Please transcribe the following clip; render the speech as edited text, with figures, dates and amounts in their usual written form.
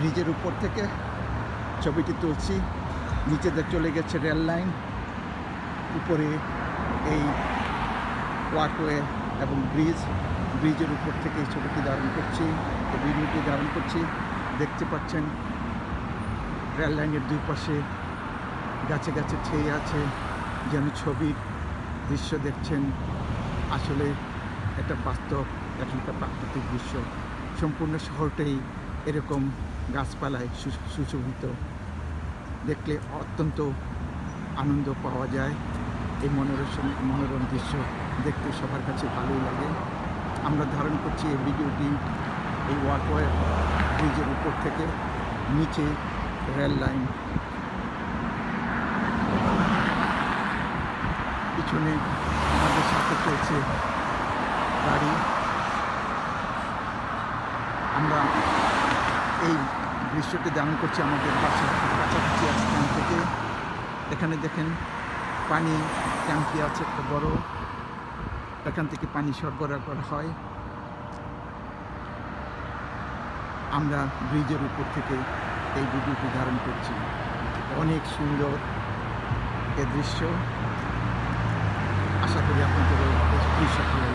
ব্রিজের উপর থেকে ছবিটি তুলছি। নিচে চলে গেছে রেল লাইন, উপরে এই ওয়াকওয়ে এবং ব্রিজের উপর থেকে এই ছবিটি ধারণ করছি, এই ভিডিওটি ধারণ করছি। দেখতে পাচ্ছেন রেল লাইনের দুই পাশে গাছে গাছে ছেয়ে আছে, যেন ছবির দৃশ্য দেখছেন। আসলে এটা বাস্তব, এখানকার প্রাকৃতিক দৃশ্য। সম্পূর্ণ শহরটাই এরকম গাছপালায় সুশোভিত। দেখলে অত্যন্ত আনন্দ পাওয়া যায়। এই মনোরম দৃশ্য দেখতে সবার কাছে ভালোই লাগে। আমরা ধারণ করছি এই ভিডিওটি এই ওয়াকওয়ে ব্রিজের উপর থেকে, নিচে রেল লাইন, পিছনে আমাদের সাথে চলছে গাড়ি। আমরা এই দৃশ্যটি ধারণ করছি আমাদের বাসার কাছাকাছি স্থান থেকে। এখানে দেখেন পানি ট্যাঙ্কি আছে একটা বড়, এখান থেকে পানি সরবরাহ করা হয়। আমরা ব্রিজের উপর থেকে এই ভিডিওটি ধারণ করছি। অনেক সুন্দর এ দৃশ্য। আশা করি আপনাদের দৃশ্য ভালো